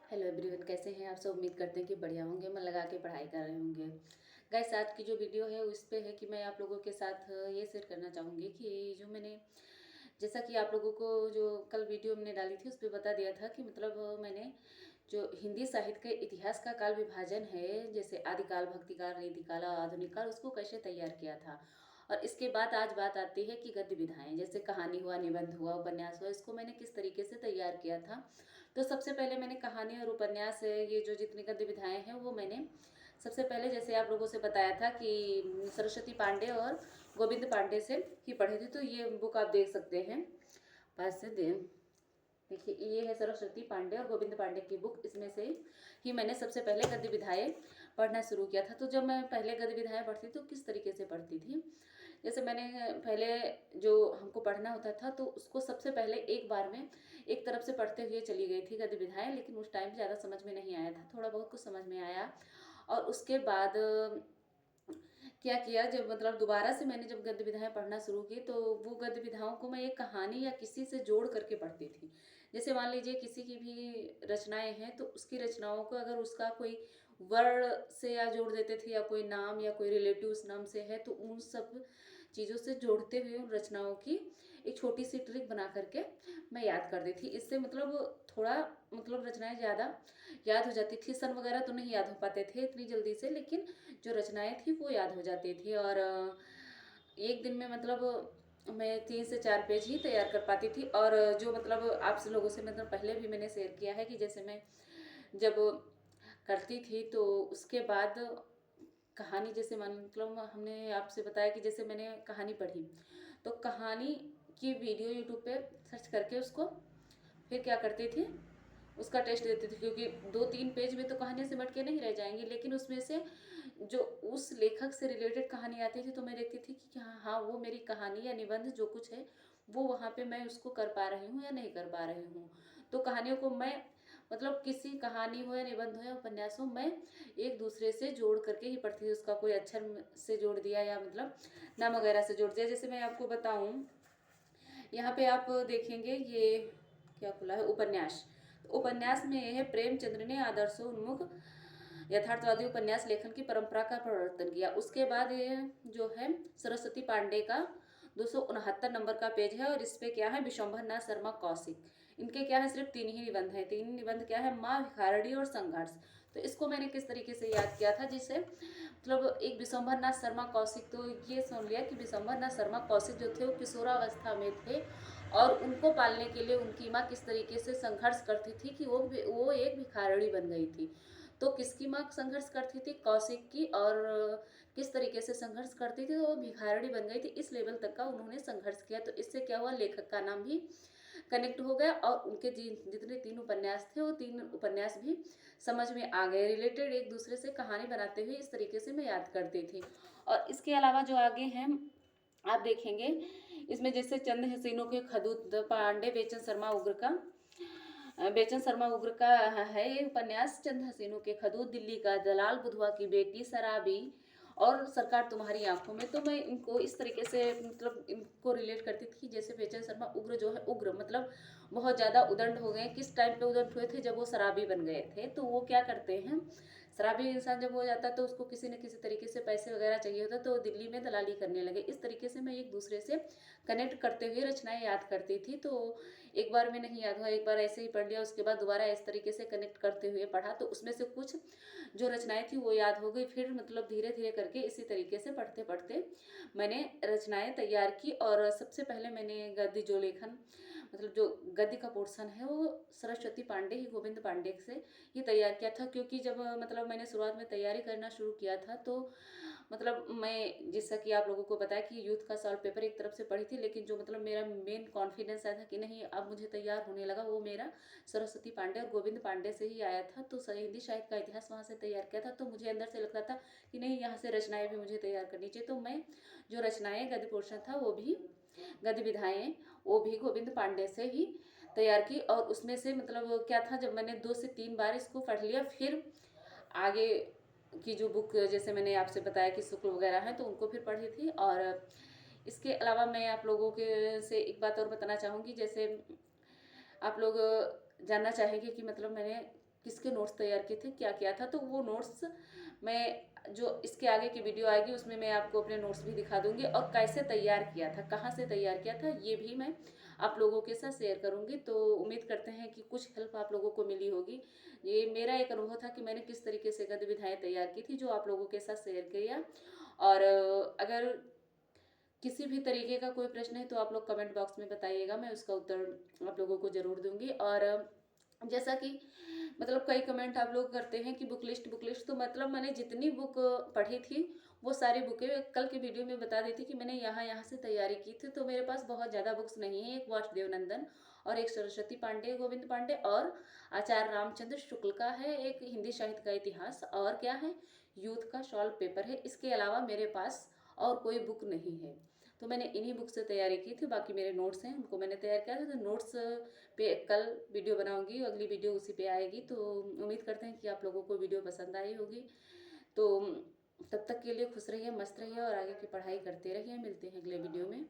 Hello everyone, कैसे हैं आप सब। उम्मीद करते हैं कि बढ़िया होंगे, मन लगा के पढ़ाई कर रहे होंगे। गाइस, आज की जो वीडियो है उस पे है कि मैं आप लोगों के साथ ये शेयर करना चाहूँगी कि जो मैंने, जैसा कि आप लोगों को जो कल वीडियो मैंने डाली थी उस पर बता दिया था कि मतलब मैंने जो हिंदी साहित्य के इतिहास का काल विभाजन है, जैसे आदिकाल, भक्तिकाल, रीतिकाल और आधुनिक काल, उसको कैसे तैयार किया था। और इसके बाद आज बात आती है कि गद्य विधाएं, जैसे कहानी हुआ, निबंध हुआ, उपन्यास हुआ, इसको मैंने किस तरीके से तैयार किया था। तो सबसे पहले मैंने कहानी और उपन्यास, ये जो जितनी गद्य विधाएं हैं वो मैंने सबसे पहले, जैसे आप लोगों से बताया था कि सरस्वती पांडे और गोविंद पांडे से ही पढ़े थे। तो ये बुक आप देख सकते हैं, पास से दे देखिए, ये है सरस्वती पांडे और गोविंद पांडे की बुक। इसमें से ही मैंने सबसे पहले गद्य विधाएं पढ़ना शुरू किया था। तो जब मैं पहले गद्य विधाएं पढ़ती तो किस तरीके से पढ़ती थी, जैसे मैंने पहले जो हमको पढ़ना होता था तो उसको सबसे पहले एक बार में एक तरफ से पढ़ते हुए चली गई थी गद्य विधाएं, लेकिन उस टाइम ज़्यादा समझ में नहीं आया था, थोड़ा बहुत कुछ समझ में आया। और उसके बाद क्या किया, जब मतलब दोबारा से मैंने जब गद्य विधाएं पढ़ना शुरू की तो वो गद्य विधाओं को मैं एक कहानी या किसी से जोड़ करके पढ़ती थी। जैसे मान लीजिए किसी की भी रचनाएं हैं तो उसकी रचनाओं को अगर उसका कोई वर्ण से या जोड़ देते थे, या कोई नाम या कोई रिलेटिव उस नाम से है, तो उन सब चीज़ों से जोड़ते हुए उन रचनाओं की एक छोटी सी ट्रिक बना करके मैं याद कर दी थी। इससे मतलब थोड़ा मतलब रचनाएं ज़्यादा याद हो जाती थी। सन वगैरह तो नहीं याद हो पाते थे इतनी जल्दी से, लेकिन जो रचनाएं थी वो याद हो जाती थी। और एक दिन में मतलब मैं 3 से 4 पेज ही तैयार कर पाती थी। और जो मतलब आप लोगों से मतलब पहले भी मैंने शेयर किया है कि जैसे मैं जब करती थी तो उसके बाद कहानी, जैसे मतलब हमने आपसे बताया कि जैसे मैंने कहानी पढ़ी तो कहानी की वीडियो यूट्यूब पे सर्च करके उसको फिर क्या करती थी, उसका टेस्ट देती थी। क्योंकि 2-3 पेज में तो कहानियाँ सिमट के नहीं रह जाएंगी, लेकिन उसमें से जो उस लेखक से रिलेटेड कहानी आती थी तो मैं देखती थी कि हाँ हाँ, वो मेरी कहानी या निबंध जो कुछ है वो वहाँ पे मैं उसको कर पा रही हूँ या नहीं कर पा रही हूँ। तो कहानियों को मैं मतलब किसी कहानी हो या निबंध हो या उपन्यास हो, मैं एक दूसरे से जोड़ करके ही पढ़ती थी। उसका कोई अक्षर से जोड़ दिया या मतलब नाम वगैरह से जोड़ दिया। जैसे मैं आपको बताऊँ, यहाँ पे आप देखेंगे ये क्या खुला है, उपन्यास। उपन्यास में यह है, प्रेमचंद्र ने आदर्शोन्मुख यथार्थवादी उपन्यास लेखन की परंपरा का प्रवर्तन किया। उसके बाद ये जो है सरस्वती पांडे का 269 नंबर का पेज है, और इस पे क्या है, विशंभर नाथ शर्मा कौशिक, इनके क्या है, सिर्फ 3 ही निबंध क्या है, माँ, भिखारणी और संघर्ष। तो इसको मैंने किस तरीके से याद किया था, जिससे मतलब एक विशंभर नाथ शर्मा कौशिक, तो ये सुन लिया कि विशंभर नाथ शर्मा कौशिक जो थे वो किशोरावस्था में थे, और उनको पालने के लिए उनकी माँ किस तरीके से संघर्ष करती थी कि वो एक भिखारणी बन गई थी। तो किसकी माँ संघर्ष करती थी, कौशिक की। और किस तरीके से संघर्ष करती थी, तो वो भिखारणी बन गई थी, इस लेवल तक का उन्होंने संघर्ष किया। तो इससे क्या हुआ, लेखक का नाम भी कनेक्ट हो गया, और उनके जितने 3 उपन्यास थे वो 3 उपन्यास भी समझ में आ गए, रिलेटेड एक दूसरे से कहानी बनाते हुए। इस तरीके से मैं याद करती थी। और इसके अलावा जो आगे हैं आप देखेंगे, इसमें जैसे चंद हसीनों के खदूत पांडे, बेचन शर्मा उग्र का है ये उपन्यास, चंद हसीनों के खदूत, दिल्ली का दलाल, बुधवा की बेटी, शराबी और सरकार तुम्हारी आंखों में। तो मैं इनको इस तरीके से मतलब इनको रिलेट करती थी। जैसे बेचन शर्मा उग्र जो है, उग्र मतलब बहुत ज़्यादा उदंड हो गए। किस टाइम पे उदंड हुए थे, जब वो शराबी बन गए थे। तो वो क्या करते हैं, शराबी इंसान जब हो जाता है तो उसको किसी न किसी तरीके से पैसे वगैरह चाहिए होता, तो दिल्ली में दलाली करने लगे। इस तरीके से मैं एक दूसरे से कनेक्ट करते हुए रचनाएं याद करती थी। तो एक बार में नहीं याद हुआ, एक बार ऐसे ही पढ़ लिया, उसके बाद दोबारा इस तरीके से कनेक्ट करते हुए पढ़ा, तो उसमें से कुछ जो रचनाएं थी वो याद हो गई। फिर मतलब धीरे धीरे करके इसी तरीके से पढ़ते पढ़ते मैंने रचनाएं तैयार की। और सबसे पहले मैंने गद्य जो लेखन मतलब जो गद्य का पोर्शन है वो सरस्वती पांडे ही, गोविंद पांडे से ही तैयार किया था। क्योंकि जब मतलब मैंने शुरुआत में तैयारी करना शुरू किया था तो मतलब मैं, जैसा कि आप लोगों को बताया कि यूथ का सॉल्व पेपर एक तरफ से पढ़ी थी, लेकिन जो मतलब मेरा मेन कॉन्फिडेंस आया था कि नहीं अब मुझे तैयार होने लगा, वो मेरा सरस्वती पांडे और गोविंद पांडे से ही आया था। तो हिंदी साहित्य का इतिहास वहाँ से तैयार किया था। तो मुझे अंदर से लगता था कि नहीं, यहाँ से रचनाएं भी मुझे तैयार करनी चाहिए। तो मैं जो रचनाएं गद्य पोर्शन था वो भी, गद्य विधाएं वो भी गोविंद पांडे से ही तैयार की। और उसमें से मतलब क्या था, जब मैंने 2 से 3 बार इसको पढ़ लिया, फिर आगे की जो बुक जैसे मैंने आपसे बताया कि शुक्ल वगैरह है तो उनको फिर पढ़ी थी। और इसके अलावा मैं आप लोगों के से एक बात और बताना चाहूँगी। जैसे आप लोग जानना चाहेंगे कि मतलब मैंने किसके नोट्स तैयार किए थे, क्या किया था। तो वो नोट्स मैं जो इसके आगे की वीडियो आएगी उसमें मैं आपको अपने नोट्स भी दिखा दूंगी, और कैसे तैयार किया था, कहाँ से तैयार किया था, ये भी मैं आप लोगों के साथ शेयर करूंगी। तो उम्मीद करते हैं कि कुछ हेल्प आप लोगों को मिली होगी। ये मेरा एक अनुभव था कि मैंने किस तरीके से गद्य विधाएं तैयार की थी, जो आप लोगों के साथ शेयर किया। और अगर किसी भी तरीके का कोई प्रश्न है तो आप लोग कमेंट बॉक्स में बताइएगा, मैं उसका उत्तर आप लोगों को ज़रूर दूंगी। और जैसा कि मतलब कई कमेंट आप लोग करते हैं कि बुक लिस्ट, तो मतलब मैंने जितनी बुक पढ़ी थी वो सारी बुकें कल के वीडियो में बता दी थी कि मैंने यहाँ यहाँ से तैयारी की थी। तो मेरे पास बहुत ज़्यादा बुक्स नहीं है, एक वासुदेव नंदन और एक सरस्वती पांडे, गोविंद पांडे और आचार्य रामचंद्र शुक्ल का है, एक हिंदी साहित्य का इतिहास, और क्या है, यूथ का सॉल्व पेपर है। इसके अलावा मेरे पास और कोई बुक नहीं है। तो मैंने इन्हीं बुक से तैयारी की थी, बाकी मेरे नोट्स हैं उनको मैंने तैयार किया था। तो नोट्स पे कल वीडियो बनाऊंगी, अगली वीडियो उसी पे आएगी। तो उम्मीद करते हैं कि आप लोगों को वीडियो पसंद आई होगी। तो तब तक के लिए खुश रहिए, मस्त रहिए और आगे की पढ़ाई करते रहिए। मिलते हैं अगले वीडियो में।